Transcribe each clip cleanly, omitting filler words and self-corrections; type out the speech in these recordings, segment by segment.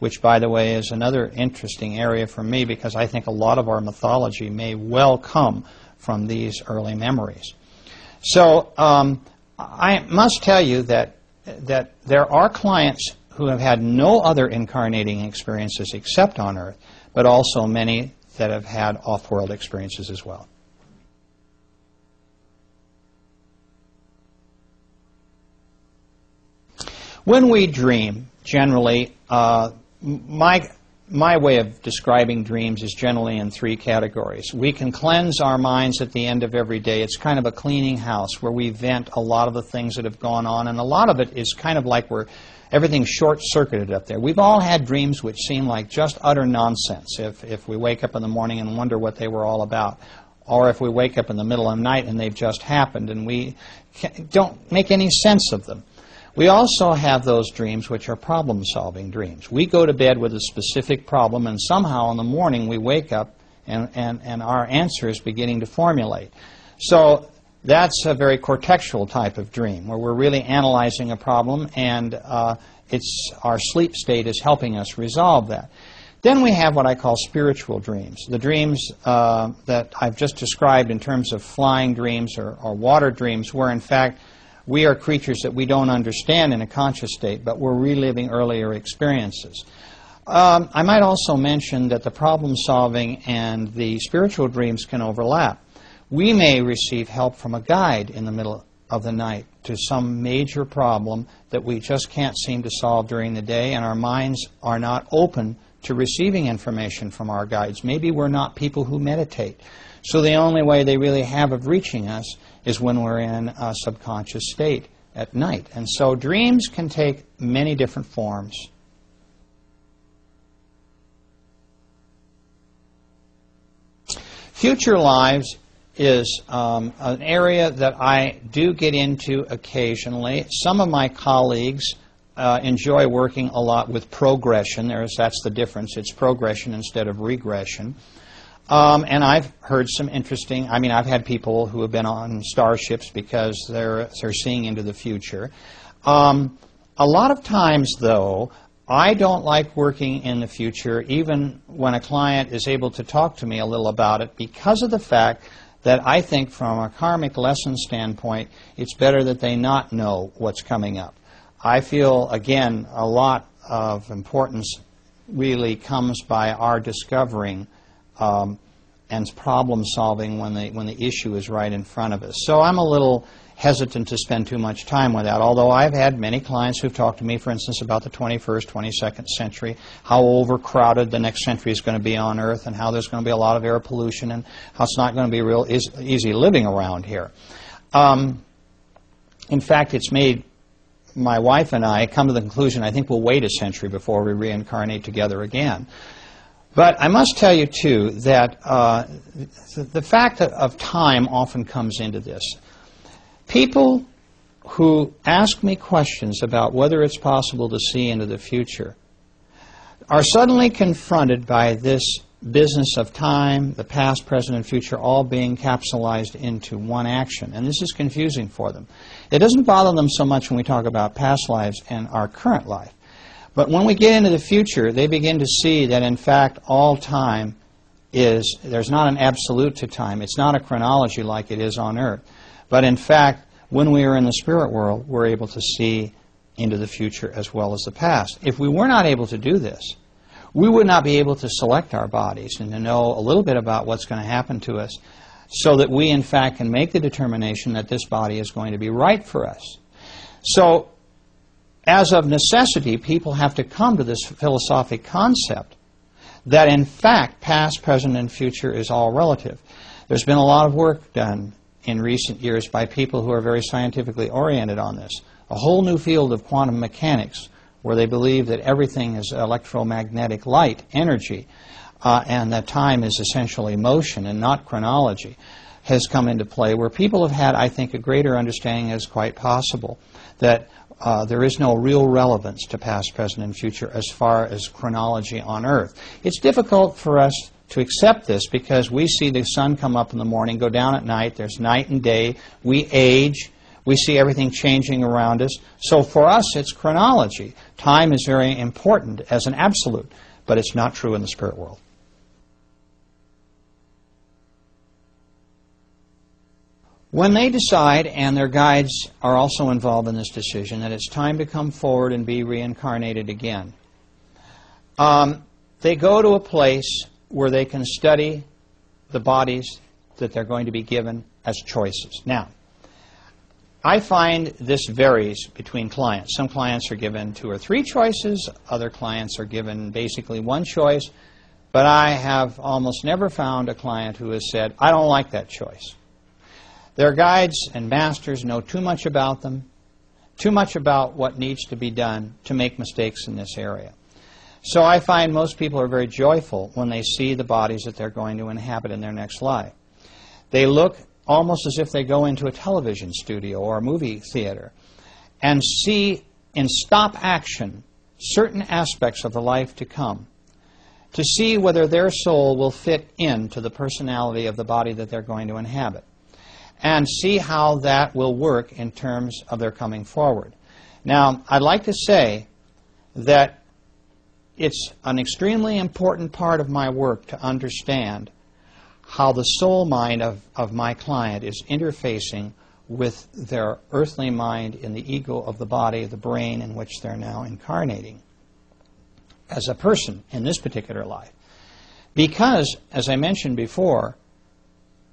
which, by the way, is another interesting area for me because I think a lot of our mythology may well come from these early memories. So I must tell you that there are clients who have had no other incarnating experiences except on Earth, but also many that have had off-world experiences as well. When we dream, generally, my way of describing dreams is generally in three categories. We can cleanse our minds at the end of every day. It's kind of a cleaning house where we vent a lot of the things that have gone on, and a lot of it is kind of like everything's short-circuited up there. We've all had dreams which seem like just utter nonsense if we wake up in the morning and wonder what they were all about, or if we wake up in the middle of the night and they've just happened and we don't make any sense of them. We also have those dreams which are problem-solving dreams. We go to bed with a specific problem, and somehow in the morning we wake up and our answer is beginning to formulate. So that's a very cortexual type of dream, where we're really analyzing a problem, and our sleep state is helping us resolve that. Then we have what I call spiritual dreams. The dreams that I've just described in terms of flying dreams or water dreams, where in fact we are creatures that we don't understand in a conscious state, but we're reliving earlier experiences. I might also mention that the problem-solving and the spiritual dreams can overlap. We may receive help from a guide in the middle of the night to some major problem that we just can't seem to solve during the day, and our minds are not open to receiving information from our guides. Maybe we're not people who meditate. So the only way they really have of reaching us is when we're in a subconscious state at night. And so dreams can take many different forms. Future lives is an area that I do get into occasionally. Some of my colleagues enjoy working a lot with progression. That's the difference. It's progression instead of regression. And I've heard some interesting, I've had people who have been on starships because they're seeing into the future. A lot of times, though, I don't like working in the future, even when a client is able to talk to me a little about it, because of the fact that I think from a karmic lesson standpoint, it's better that they not know what's coming up. I feel, again, a lot of importance really comes by our discovering and problem solving when the issue is right in front of us. So I'm a little hesitant to spend too much time with that, although I've had many clients who've talked to me, for instance, about the 21st, 22nd century, how overcrowded the next century is going to be on Earth, and how there's going to be a lot of air pollution, and how it's not going to be real easy living around here. In fact, it's made my wife and I come to the conclusion, I think we'll wait a century before we reincarnate together again. But I must tell you, too, that the fact of time often comes into this. People who ask me questions about whether it's possible to see into the future are suddenly confronted by this business of time, the past, present, and future, all being capsulized into one action. And this is confusing for them. It doesn't bother them so much when we talk about past lives and our current life. But when we get into the future, they begin to see that, in fact, all time there's not an absolute to time. It's not a chronology like it is on Earth. But, in fact, when we are in the spirit world, we're able to see into the future as well as the past. If we were not able to do this, we would not be able to select our bodies and to know a little bit about what's going to happen to us so that we, in fact, can make the determination that this body is going to be right for us. So, as of necessity, people have to come to this philosophic concept that, in fact, past, present, and future is all relative. There's been a lot of work done in recent years by people who are very scientifically oriented on this. A whole new field of quantum mechanics, where they believe that everything is electromagnetic light, energy, and that time is essentially motion and not chronology, has come into play, where people have had, I think, a greater understanding as quite possible that there is no real relevance to past, present, and future as far as chronology on Earth. It's difficult for us to accept this because we see the sun come up in the morning, go down at night, there's night and day, we age, We see everything changing around us. So for us, it's chronology. Time is very important as an absolute, but it's not true in the spirit world. When they decide, and their guides are also involved in this decision, that it's time to come forward and be reincarnated again, they go to a place where they can study the bodies that they're going to be given as choices. Now, I find this varies between clients. Some clients are given 2 or 3 choices. Other clients are given basically 1 choice. But I have almost never found a client who has said, I don't like that choice. Their guides and masters know too much about them, too much about what needs to be done to make mistakes in this area. So I find most people are very joyful when they see the bodies that they're going to inhabit in their next life. They look almost as if they go into a television studio or a movie theater and see in stop action certain aspects of the life to come, to see whether their soul will fit into the personality of the body that they're going to inhabit, and see how that will work in terms of their coming forward. Now, I'd like to say that it's an extremely important part of my work to understand how the soul mind of my client is interfacing with their earthly mind in the ego of the body, the brain in which they're now incarnating as a person in this particular life. Because, as I mentioned before,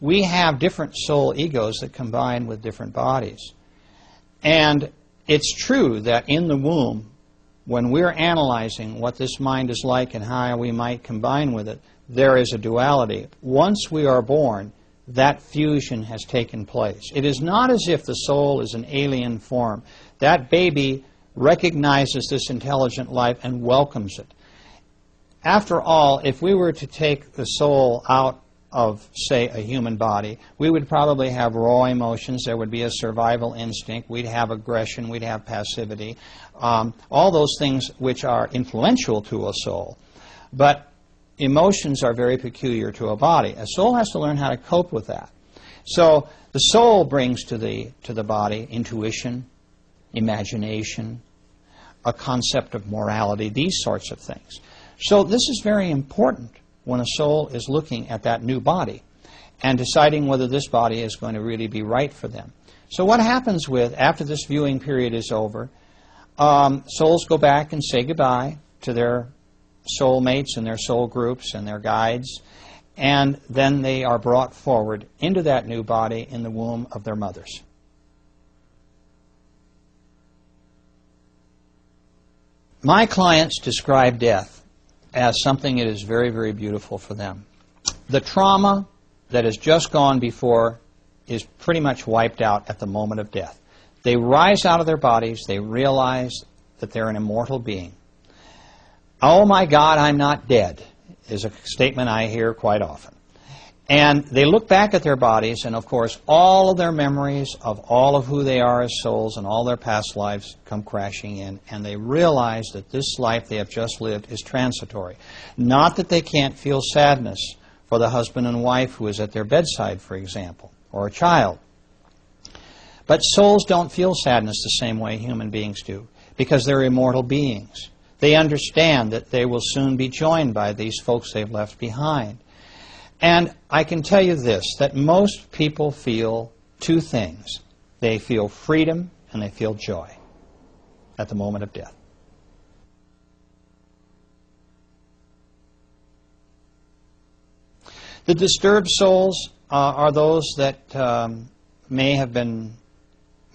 we have different soul egos that combine with different bodies. And it's true that in the womb, when we're analyzing what this mind is like and how we might combine with it, there is a duality. Once we are born, that fusion has taken place. It is not as if the soul is an alien form. That baby recognizes this intelligent life and welcomes it. After all, if we were to take the soul out of, say, a human body, we would probably have raw emotions. There would be a survival instinct. We'd have aggression. We'd have passivity. All those things which are influential to a soul. But emotions are very peculiar to a body. A soul has to learn how to cope with that. So the soul brings to the body intuition, imagination, a concept of morality, these sorts of things. So this is very important when a soul is looking at that new body and deciding whether this body is going to really be right for them. So what happens after this viewing period is over, souls go back and say goodbye to their soul mates and their soul groups and their guides, and then they are brought forward into that new body in the womb of their mothers. My clients describe death as something that is very, very beautiful for them. The trauma that has just gone before is pretty much wiped out at the moment of death. They rise out of their bodies, they realize that they're an immortal being. Oh my God, I'm not dead, is a statement I hear quite often. And they look back at their bodies, and of course all of their memories of all of who they are as souls and all their past lives come crashing in, and they realize that this life they have just lived is transitory. Not that they can't feel sadness for the husband and wife who is at their bedside, for example, or a child. But souls don't feel sadness the same way human beings do, because they're immortal beings. They understand that they will soon be joined by these folks they've left behind. And I can tell you this, that most people feel 2 things. They feel freedom and they feel joy at the moment of death. The disturbed souls are those that may have been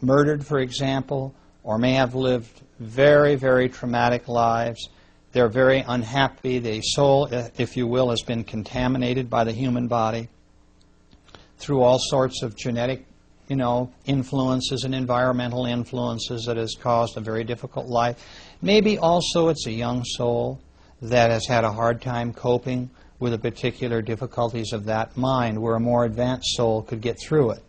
murdered, for example, or may have lived very, very traumatic lives. They're very unhappy. The soul, if you will, has been contaminated by the human body through all sorts of genetic, influences and environmental influences that has caused a very difficult life. Maybe also it's a young soul that has had a hard time coping with the particular difficulties of that mind, where a more advanced soul could get through it.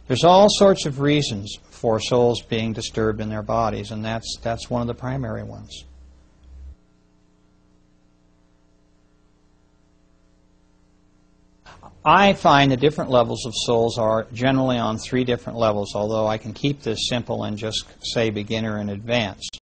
There's all sorts of reasons for souls being disturbed in their bodies, and that's one of the primary ones. I find the different levels of souls are generally on 3 different levels, although I can keep this simple and just say beginner and advanced.